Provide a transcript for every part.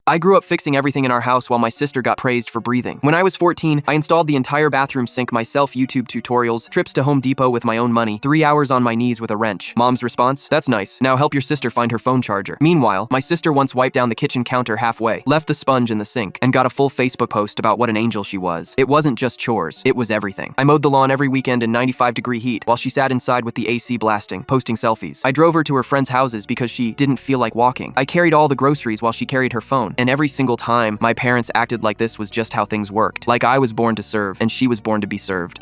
I grew up fixing everything in our house while my sister got praised for breathing. When I was 14, I installed the entire bathroom sink myself, YouTube tutorials, trips to Home Depot with my own money, 3 hours on my knees with a wrench. Mom's response? That's nice. Now help your sister find her phone charger. Meanwhile, my sister once wiped down the kitchen counter halfway, left the sponge in the sink, and got a full Facebook post about what an angel she was. It wasn't just chores, it was everything. I mowed the lawn every weekend in 95-degree heat while she sat inside with the AC blasting, posting selfies. I drove her to her friends' houses because she didn't feel like walking. I carried all the groceries while she carried her phone, and every single time, my parents acted like this was just how things worked. Like I was born to serve, and she was born to be served.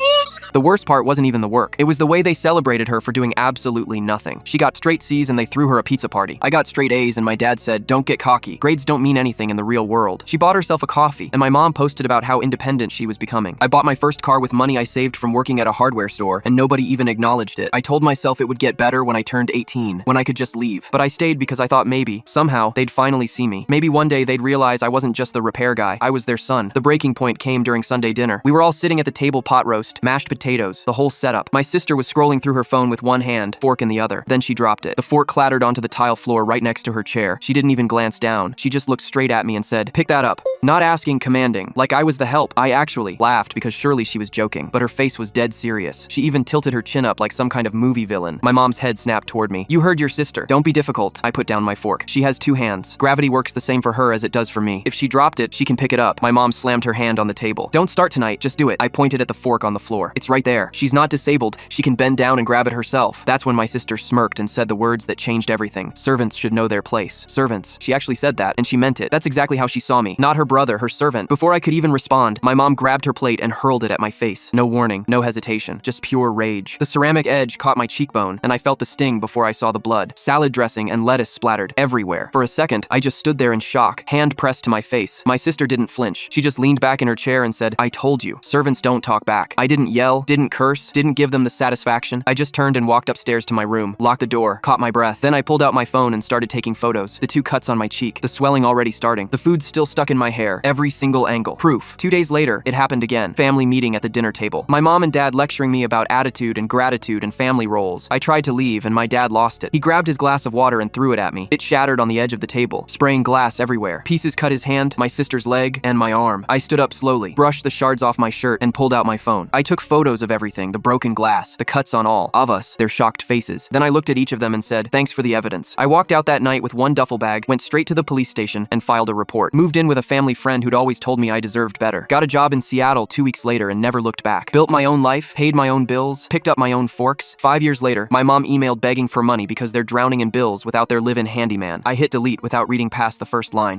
The worst part wasn't even the work. It was the way they celebrated her for doing absolutely nothing. She got straight C's and they threw her a pizza party. I got straight A's and my dad said, don't get cocky. Grades don't mean anything in the real world. She bought herself a coffee, and my mom posted about how independent she was becoming. I bought my first car with money I saved from working at a hardware store, and nobody even acknowledged it. I told myself it would get better when I turned 18, when I could just leave. But I stayed because I thought maybe, somehow, they'd finally see me. Maybe one day they'd realize I wasn't just the repair guy, I was their son. The breaking point came during Sunday dinner. We were all sitting at the table, pot roast, mashed potatoes, the whole setup. My sister was scrolling through her phone with one hand, fork in the other. Then she dropped it. The fork clattered onto the tile floor right next to her chair. She didn't even glance down. She just looked straight at me and said, pick that up. Not asking, commanding, like I was the help. I actually laughed because surely she was joking, but her face was dead serious. She even tilted her chin up like some kind of movie villain. My mom's head snapped toward me. You heard your sister. Don't be difficult. I put down my fork. She has 2 hands. Gravity works the same for her as it does for me. If she dropped it, she can pick it up. My mom slammed her hand on the table. Don't start tonight, just do it. I pointed at the fork on the floor. It's right there. She's not disabled. She can bend down and grab it herself. That's when my sister smirked and said the words that changed everything. Servants should know their place. Servants. She actually said that, and she meant it. That's exactly how she saw me. Not her brother, her servant. Before I could even respond, my mom grabbed her plate and hurled it at my face. No warning, no hesitation, just pure rage. The ceramic edge caught my cheekbone, and I felt the sting before I saw the blood. Salad dressing and lettuce splattered everywhere. For a second, I just stood there in shock, hand pressed to my face. My sister didn't flinch. She just leaned back in her chair and said, I told you, servants don't talk back. I didn't yell, didn't curse, didn't give them the satisfaction. I just turned and walked upstairs to my room, locked the door, caught my breath. Then I pulled out my phone and started taking photos. The 2 cuts on my cheek, the swelling already starting, the food still stuck in my hair, every single angle. Proof. 2 days later, it happened again. Family meeting at the dinner table. My mom and dad lecturing me about attitude and gratitude and family roles. I tried to leave and my dad lost it. He grabbed his glass of water and threw it at me. It shattered on the edge of the table, spraying glass everywhere. Pieces cut his hand, my sister's leg, and my arm. I stood up slowly, brushed the shards off my shirt, and pulled out my phone. I took photos of everything, the broken glass, the cuts on all of us, their shocked faces. Then I looked at each of them and said, thanks for the evidence. I walked out that night with 1 duffel bag, went straight to the police station, and filed a report. Moved in with a family friend who'd always told me I deserved better. Got a job in Seattle 2 weeks later and never looked back. Built my own life, paid my own bills, picked up my own forks. 5 years later, my mom emailed begging for money because they're drowning in bills without their live-in handyman. I hit delete without reading past the first line.